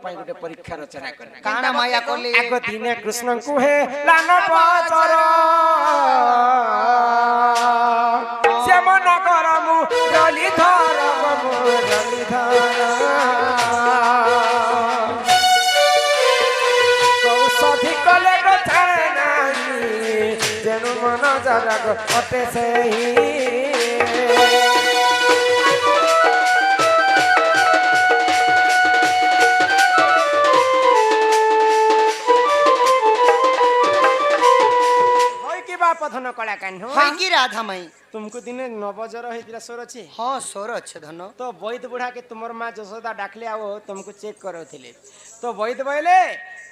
पाई गोटे परीक्षा रचना करले काना माया करले आगो दिने कृष्ण को हे लान पाचर श्यामन कर मु जलीधर कौशधि कले गो छाड़े नाही जेनु मन जग अटे सेही धन कला कान हो हां की राधा माई तुमको दिने नवजर होइतिला सोर अछि हां सोर अच्छे धन तो वैद बुढ़ा के तुमर मां जसोदा डाकले आओ तुमको चेक करथिले तो वैद बोले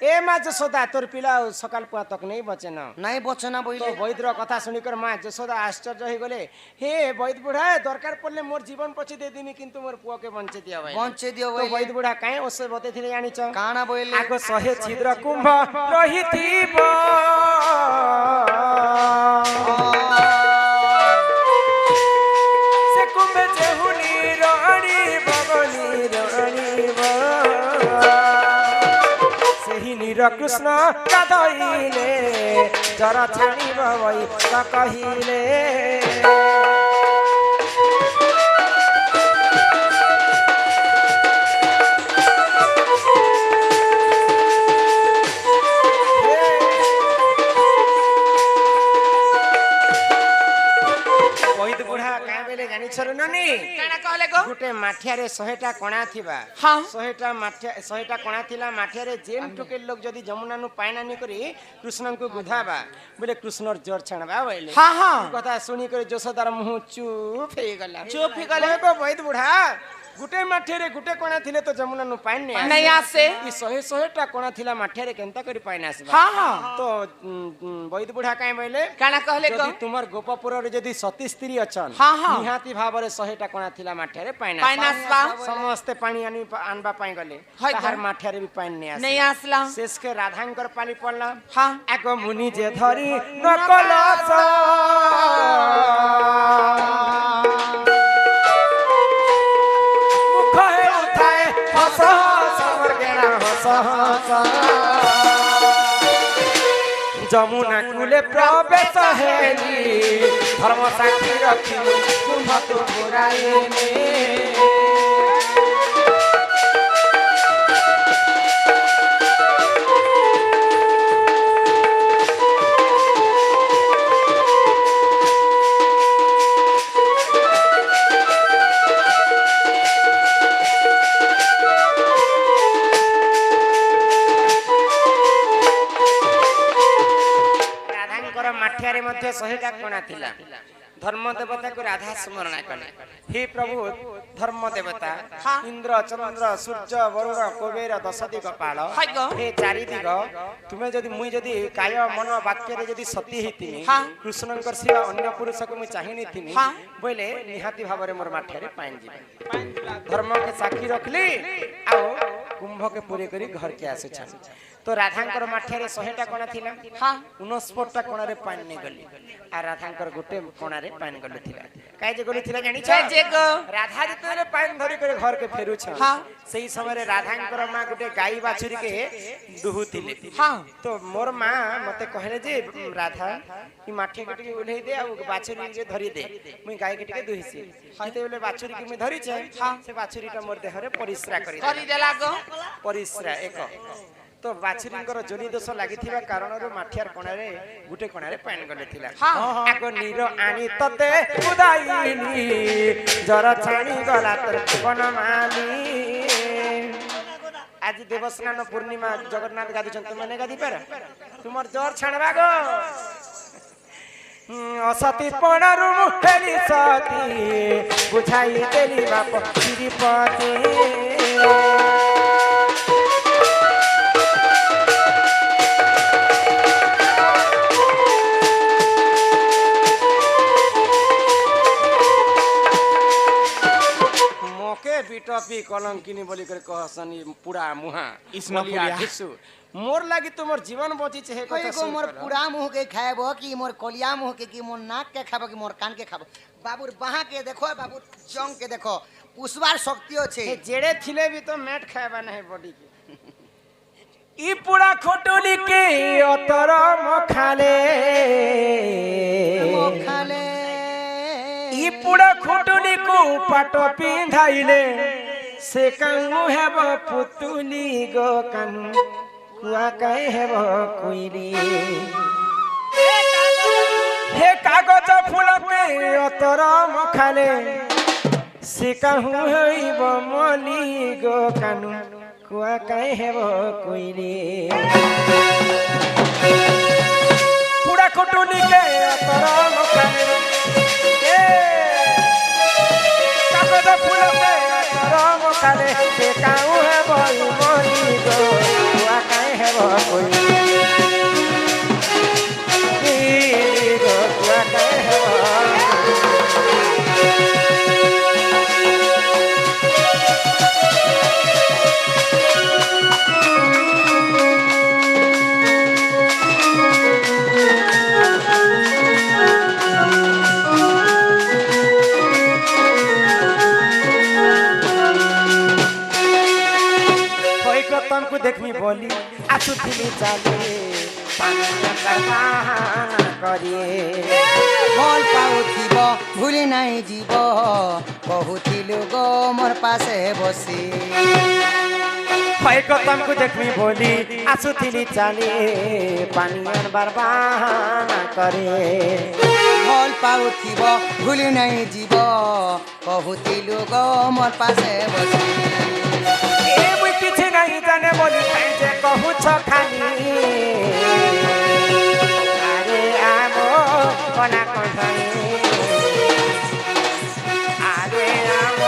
ए मां जसोदा तोर पिला सकाल पुआ तक नहीं बचेन नहीं बचना बोले तो वैद रो कथा सुनी कर मां जसोदा आश्चर्य हो गले हे वैद बुढ़ा दरकार पड़ले मोर जीवन पछी दे दिनी किंतु मोर पुआ के बंचे दियो भाई बंचे दियो तो वैद बुढ़ा काहे ओसे बतेथिले जानि छ काना बोले आगो सहे छिद्र कुंभ रहिथिबो कृष्ण गाधइले जरा छाणी भई कहिले गोटे माठिया शहेटा कणा थिबा हाँ शहेटा कणा थिला माठिया जेन टोके लोग जदी जमुना नु पाइना नि करी कृष्ण को गुधाबा बोले कृष्णर जोर छणबा बोले हाँ हाँ कथा सुनी कर जसोदार मुह चुप हे गला वैद बुढ़ा गुटे माठिया गुटे कणा थिले तो जमुना नु पाइन नहीं आसे ई शहेटा कणा थिला माठिया केनता करी पाइन आसबा हाँ हाँ तो वैद बुढ़ा काई बोले काना कहले जदी तुमर गोपपुर रे जदी सती स्त्री अछन हाँ हाँ निहाती भाबरे शहेटा कणा थिला माठिया पाइन आसबा समस्त पानी आनबा पाई गले ताहार माठिया रे भी पाइन नहीं आसला शेष के राधांकर पाली पड़ला हाँ आगो मुनि जे धरी नकलस जमुना कूले प्रवेश हेली धर्म साक्षी रखी कुंभ तो बुराइने शहेटा कणा थिला धर्म देवता को राधा स्मरण कले हे प्रभु धर्म देवता इंद्र चंद्र सूर्य वरुण कुबेर दश दिग पाल हे चारि दिग तुमे जदी मुई जदी काय मन वाक्य रे जदी सती हेतिनी कृष्णकर सिवा अन्य पुरुष को मुई चाहिनी थिनी बोले निहाती भाबरे मोर माठिया रे पाइन जीवा धर्म के साक्षी रखली आ कुंभ के पूरे करी घर के आसे छ तो राधांकर माठिया रे शहेटा कणा थिला 69टा कणा रे पाइन नै गली आ राधांकर गोटे कणा रे पाइन गले थिला काहे जे गली थिला जानि छ जे गो राधा जते पाइन धरि करे घर के फेरु छ सही समय रे राधांकर मां गोटे गाई बाछुरी के दुहुतिले तो मोर मां मते कहले जे राधा ई माठिया के टिके उलही दे आ बाछुरी जे धरि दे मुई गाई के टिके दुहिसी हते बोले बाछुरी के मैं धरि छ से बाछुरीटा मोर देह रे परिश्रा करि देला गो परिश्रा एक तो बाछुरींकर जोनी दोष लागिथिबा कारणरो माठियार कोणारे गुटे कोणारे पाइन गले थिला आगो नीरो आनी तते उदाईनी जरा छाणी गला तर बनमाली आज देवस्नान पूर्णिमा जगन्नाथ गादी छन तुमने गादी पर तुमर जोर छाणबा गो असती पणारु मुठेली सती बुझाई देली बाप श्रीपति बिटपी कलंकिनी बोली कर कहसनी पूरा मुहा इसमलिया घिसु मोर लागी तुमर जीवन बची छे कथा सुन मोर पूरा मुंह के खाएबो कि मोर कलिया मुंह के कि मोर नाक के खाबो कि मोर कान के खाबो बाबू बाहा के देखो बाबू जंग के देखो पुष्पार शक्ति अछि जेड़े थिले भी तो मैट खाएबा नहीं बॉडी के ই পুরা খটুলিকে অতর মখালে মখালে ই পুরা খটুলিকু পাট পিন্ধাইলে সে কাঙ্গু হেব পুতুলি গো কানু কুয়া কাই হেব কুইলি হে কাগজ ফুলকে অতর মখালে সে কাহু হইব মলি গো কানু কুয়া কাই হেব কুইলি পুরা খটুলিকে অতর মখালে কাগজ ফুলকে অতর মখালে সে কাহু হেব মলি গো কুয়া কাই হেব কুইলি গো কুয়া কাই হেব ତମକୁ ଦେଖିବି ବୋଲି ଆସୁଥିଲି ଚାଲି କରିଏ ଭଲ ପାଉଥିବ ଭୁଲି ନାହିଁ ଯିବ କହୁଥିଲୁ ଗୋ ମୋର ପାଶେ ବସି ହଇକ ତମକୁ ଦେଖିବି ବୋଲି ଆସୁଥିଲି ଚାଲି ପାଣି ଆଣବାର ବାହାନା କରିଏ ଭଲ ପାଉଥିବ ଭୁଲି ନାହିଁ ଯିବ କହୁଥିଲୁ ଗୋ ମୋର ପାଶେ ବସି କିଛି ନାହିଁ ଜାନେ ବୋଲି ଯେ କହୁଛ ଖାଲି ଆରେ ଆମ କନା କଣ୍ଢାଇ ଆରେ ଆମ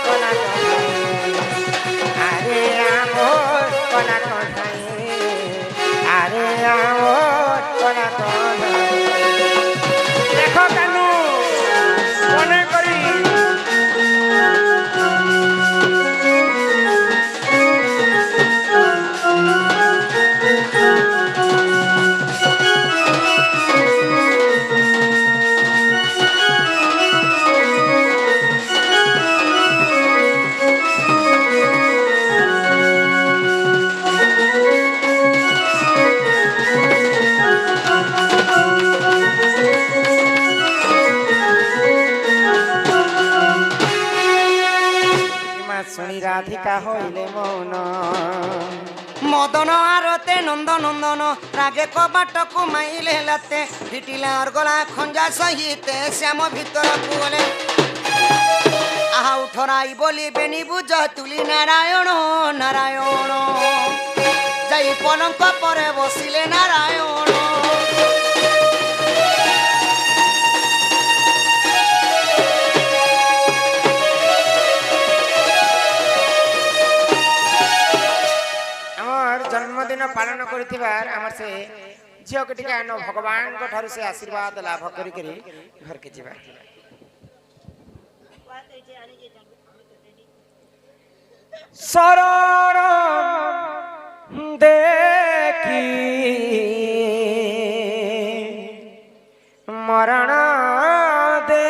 କନା କଣ୍ଢାଇ ଆରେ ଆମ କନା କଣ୍ଢାଇ ଆରେ ଆମ କନା କଣ୍ଢାଇ ଦେଖ କାନୁ ମନେ କରି রাধিকা হইলে মৌন মদন আরতে নন্দ নন্দন রাগে কবাটকু মাইলে লাতে ফিটিলে আর গলা খঞ্জা সহিতে শ্যাম ভিতরকু গলে আহা উঠরাই বলি বেনি বুঝ তুলি নারায়ণ নারায়ণ যাই পলঙ্ক পরে বসিলে নারায়ণ जन्मदिन पालन कर झील के टिके भगवान ठार से आशीर्वाद लाभ कर घर के जीवा शरण देखी मरण दे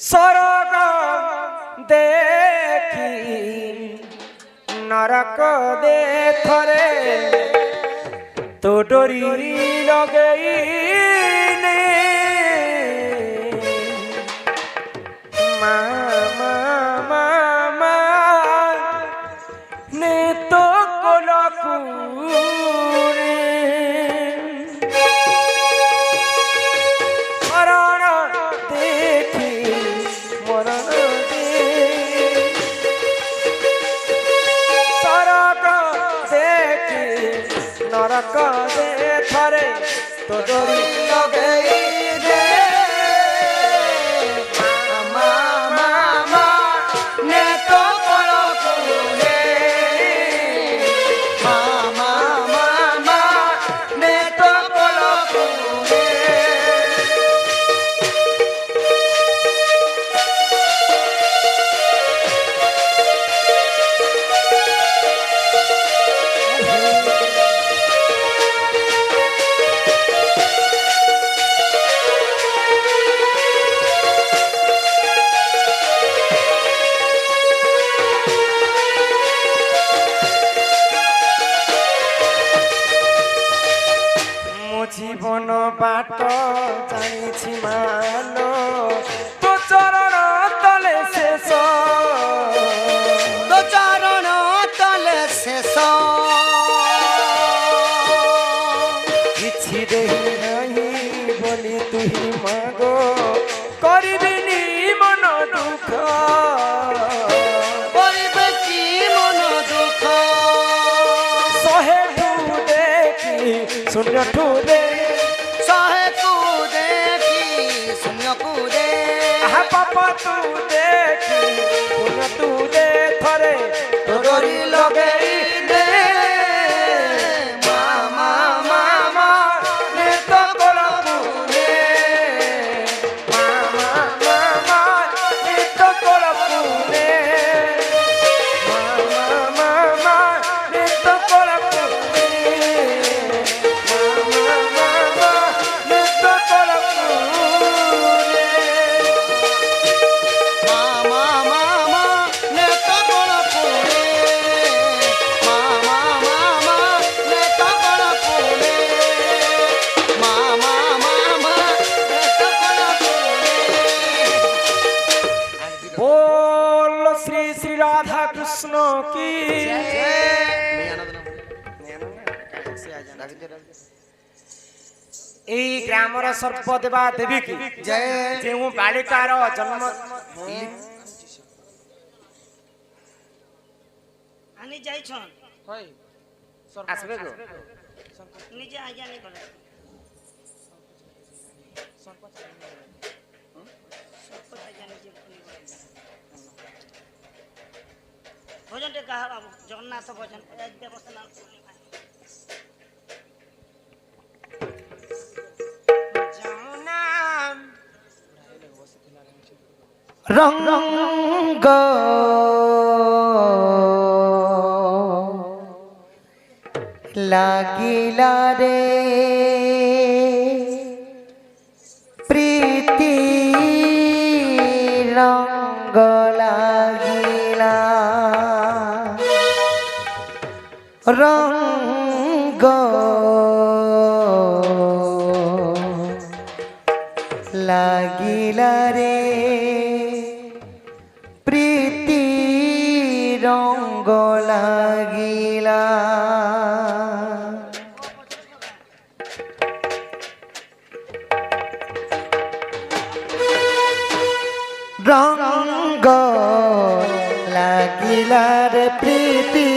स्वर्ग देखी नरक दे थरे तो डोरी लगई ने मामा मामा ने तो कोलकुरे मरण देखी मरण दे नरक दे थरे तो डोरी लगई दे मामा मामा ने तो कोलकुरे मामा मामा ने तो कोलकुरे କିଛି ମାନ ତୋ ଚରଣ ତଳେ ଶେଷ তো চরণ তলে শেষ କିଛି ଦେଇ ନାହିଁ ବୋଲି ତୁହି ମାଗ କରିବିନି ମନ ଦୁଃଖ করিবে কি মন দুঃখ ଶହେ ଠୁ ଦେଖି ଶୂନ୍ୟ ଠୁ ଦେ শহে কু দেখি শূন্য কু দে ଆହା ପାପ ତୁ ଦେଖି ପୁଣ୍ୟ ତୁ ଦେ ଥରେ ତୋ ଡୋରି ଲଗେଇ ଦେ মামা ମାମା ନେତ କୋଳପୁରେ ମାମା ମାମା ନେତ କୋଳପୁରେ ମାମା ମାମା ନେତ କୋଳପୁରେ ମାମା ମାମା ନେତ କୋଳପୁରେ মামা মামা নেতা বড় পুরে মামা মামা নেতা বড় পুরে মামা মামা নেতা বড় পুরে बोल श्री श्री राधा कृष्ण की এই গ্রামর সর্বদেবা দেবী কি জয় যে বালিকার জন্ম আনি যাইছন আসবে গো নিজে আজ্ঞা নেই করে ভোজনটা কাহার জগন্নাথ ভোজন ব্যবস্থা না রঙ্গ লাগিলা রে প্রীতি রঙ্গ লাগিলা রঙ্গ লাগিলা রে প্রীতি রঙ্গ লাগিলা রঙ্গ লাগিলা রে প্রীতি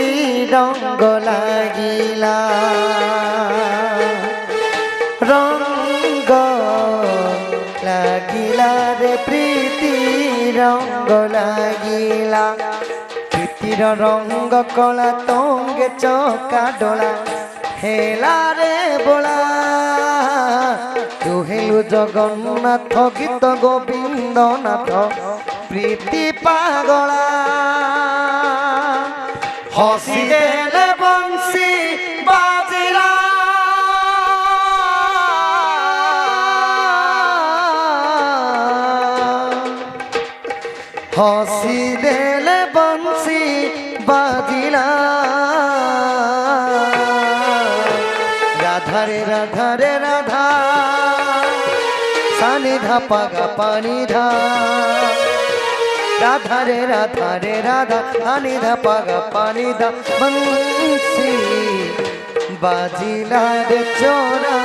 রঙ্গ লাগিলা রঙ্গ লাগিলা রে প্রীতি রঙ্গ লাগিলা প্রীতির রঙ্গ কলা তঙ্গে চকা ডোলা হেলা রে বোলা তু হেলু জগন্নাথ গীত গোবিন্দ নাথ প্রীতি পাগলা হসি দেলে বংশী বাজিলা হসি দেলে বংশী বাজিলা রাধা রে রাধা রে রাধা সানি ধা পাগা পানি ধা রাধা রে রাধা রে রাধা সানি ধা পাগা পানি ধা বংশী বাজিলা রে চোরা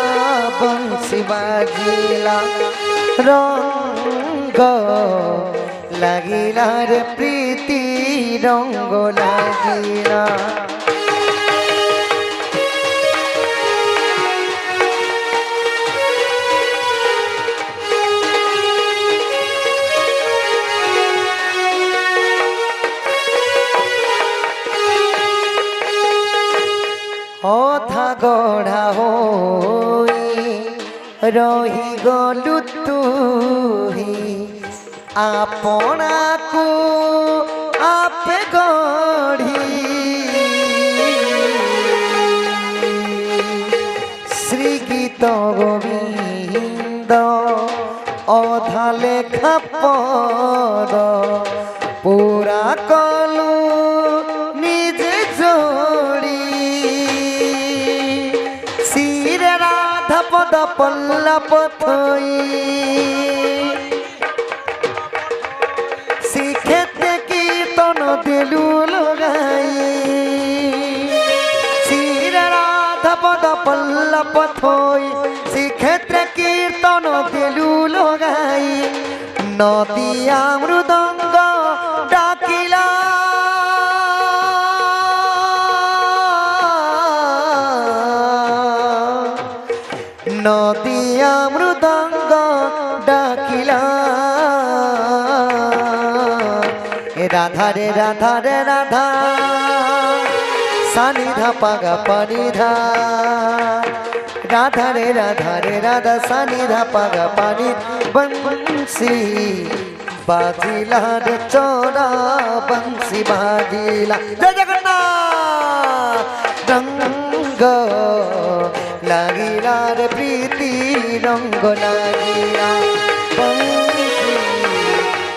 বংশী বাজিলা রঙ্গ লাগিলা রে প্রীতি রঙ্গ লাগিলা অধা গড়া হই রহি গলু তুহি আপনাকু আপে গড়ি শ্রী গীত গোবিন্দ অধা লেখা পদ পুরা কলু নিজে যোড়ি শিরে রাধা পদ পদ পল্লব থই শ্রীক্ষেত্রে কীর্তন দিলু লগাই শ্রী রাধা পদ পল্লব থই শ্রীক্ষেত্রে কীর্তন দিলু লগাই নদিয়া মৃদঙ্গ ডাকিলা নদিয়া মৃদঙ্গ ডাকিলা রাধা রে রাধা রে রাধা সানিধা পাগা পানিধা রাধা রে রাধা সানিধা পাগা পানি বংশী বাজিলা রে চোরা বংশী বাজিলা জয় জগন্নাথ রঙ্গ লাগিলা রে প্রীতি রঙ্গ লাগিলা বংশী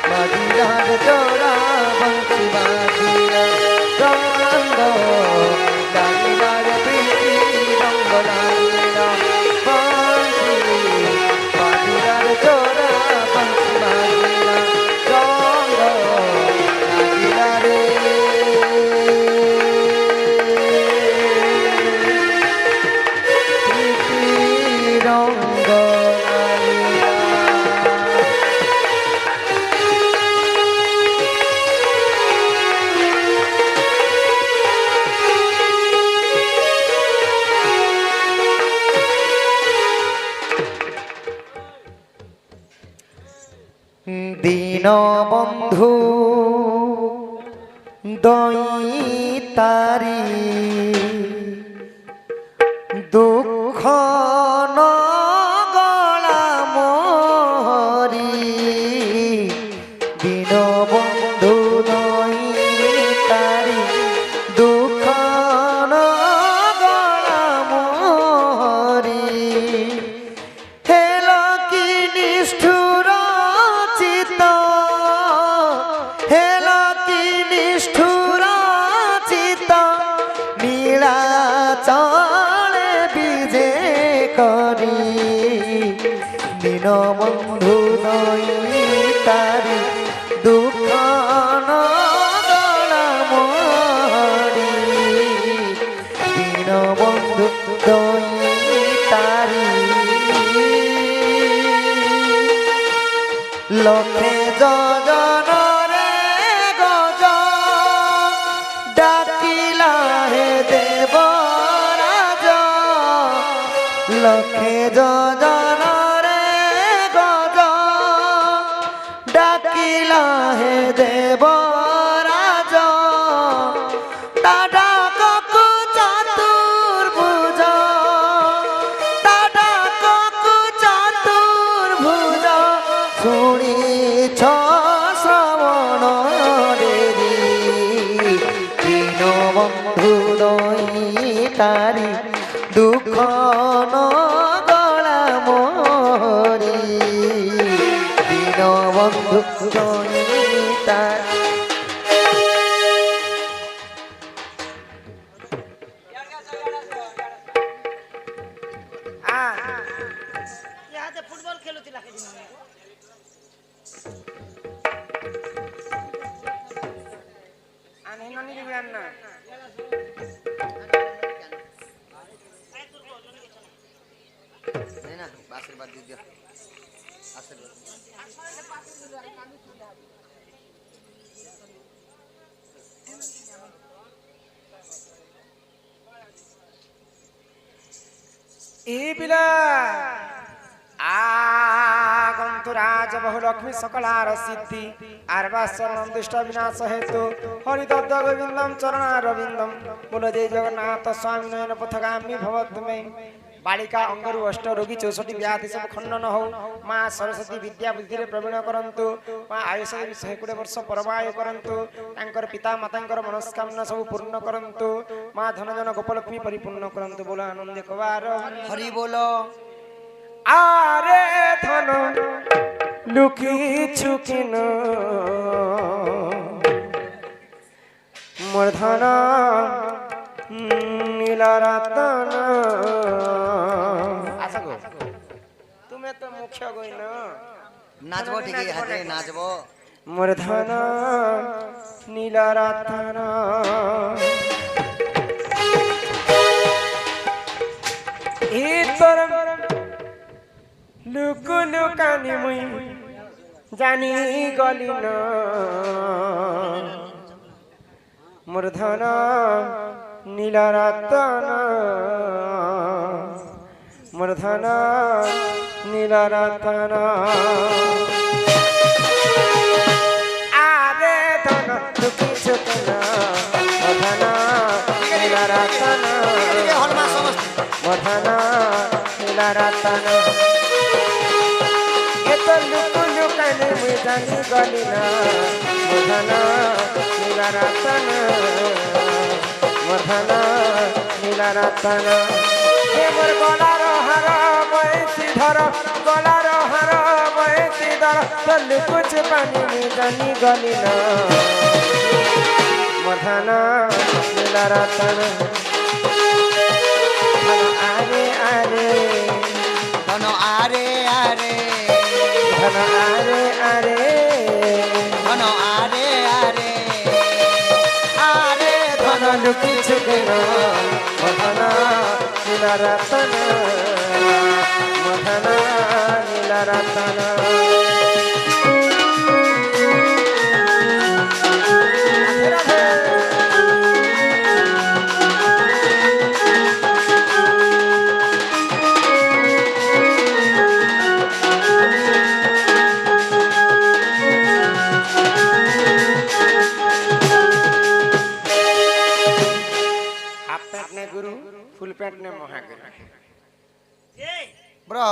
বাজিলা রে চোরা বংশী বাজিলা রঙ্গ লাগিলা রে প্রীতি রঙ্গ লাগিলা বংশী বাজিলা রে চোরা বংশী বাজিলা রঙ্গ লাগিলা রে রঙ্গ দীনবন্ধু দইতারি দুঃখ নগলা মরি দীনবন্ধু দইতারি দুঃখ নগলা মরি হেল কি নিষ্ঠুর চিত হেল কি নিষ্ঠুর চিত নীলা চলে বিজে করি দীনবন্ধু দইতারি দুঃখ নগলা মরি দীনবন্ধু দইতারি লক্ষে যজন রে গজ ডাকিলা হে দেবরাজ লক্ষে যজন রে গজ ডাকিলা হে দেবরাজ দাদা ককু চতুর্ভুজ দাদা ককু চতুর্ভুজ শুনিছ শ্রবণ দেবী দীনবন্ধু দইতারি দুঃখ নগলা মরি দীনবন্ধু দইতারি ইহাতে ফুটবল খেলুଥିଲା কেদিন আনে ননি দিবি আন না না আশীর্বাদ দিয়ে দিও আশীর্বাদ এই পিলা আগন্তু রাজ বহু লক্ষ্মী সকলার সিদ্ধি আর্বাচরণ দুষ্ট বিনাশ হেতু হরিদত্ত গোবিন্দম চরণারবিন্দম বলো জয় জগন্নাথ স্বামী নয়ন পথগামী ভবদ্মে বালিকা অঙ্গরু অষ্ট রোগী 64 ব্যাধি সব খণ্ডন হও মা সরস্বতী বিদ্যা বুদ্ধিরে প্রবীণ করন্তু মা আয়ুষ 120 ବର୍ଷ পরমায়ু করন্তু তাঙ্কর পিতা মাতাঙ্কর মনস্কামনা সব পূর্ণ করন্তু মা ধনজন গোপলক্ষ্মী পরিপূর্ণ করন্তু বলো আনন্দে কবার হরি বলো আরে ধন লুকিছু কিন মোর ধন নীল রতন আশা গো মুখ্য গইন নাচবো ঠিকই হাতে নাচবো মোর ধন নীলরতন এ তোর লুকু লুকানি মুই জানি গলি না মোর ধন নীলরতন মোর ধন নীলরতন আরে ধন লুকি ছুকন মোর ধন নীলরতন হলমা সমস্ত মোর ধন নীলরতন লুকু লুকানি মুই জানি গলি না মোর ধন নীলরতন মোর ধন নীলরতন হে মোর গলার হার বয়সী ধর গলার হার বয়সী ধর তোর লুকু ছুপানি মুই জানি গলি না মোর ধন নীলরতন আরে আরে ধন আরে আরে ধন আরে আরে ধন আরে আরে আরে ধন লুকি ছুকেন ধন নীলরতন ধন নীলরতন ফুল প্যান্ট নে মহাগুরু এই ব্রো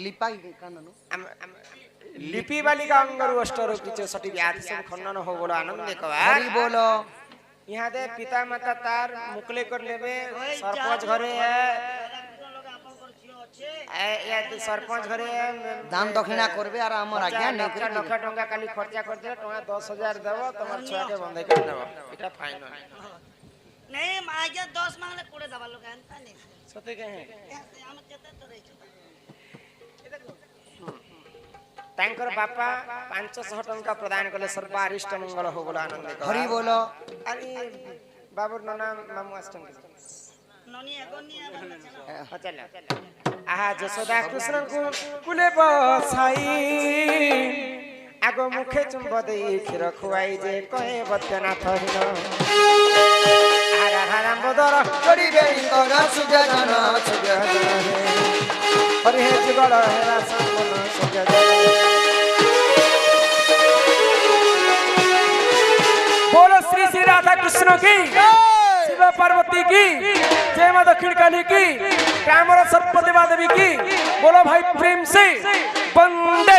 লিপাই কানनु लिपि बालिका अंगरु अष्टरु किचे सठी व्याधि सब खंडन हो बोलो आनंद कवा हरि बोलो यहाँ दे पिता माता तार मुकले कर लेबे सरपंच घरे লোক আপনার ঝিও আছে या सरपंच घरे दान दक्षिणा करबे और हमर आज्ञा नहीं नखा नखा टंका खाली खर्चा कर दे टंका 10,000 देबो तमर छुआ के बंधे कर देबो एटा फाइनल नहीं आगे 10 मांगले कोड़े दबा लोग आनता नहीं सते कहे हम केते तो रही तांकर बापा 500 टंका प्रदान कले सर्वारिष्ट मंगल हो बोला आनंद कवा हरि बोलो अरे बाबुर नाम मामू अष्टम ननी एगोनी एगो चल आहा जसोदा कृष्ण को कुले बसाई आगो मुखे चुंब दे खीर खुआई जे कहे बत्यना थहिन आरा राम बदर करी बेरी कर सुजन सुजन हरि हे जुगल हेरा संगन सुजन बोलो श्री श्री राधा कृष्ण की शिव पार्वती की जय मां दक्षिण काली की कामर सरस्वती देवी की बोलो भाई प्रेम से वंदे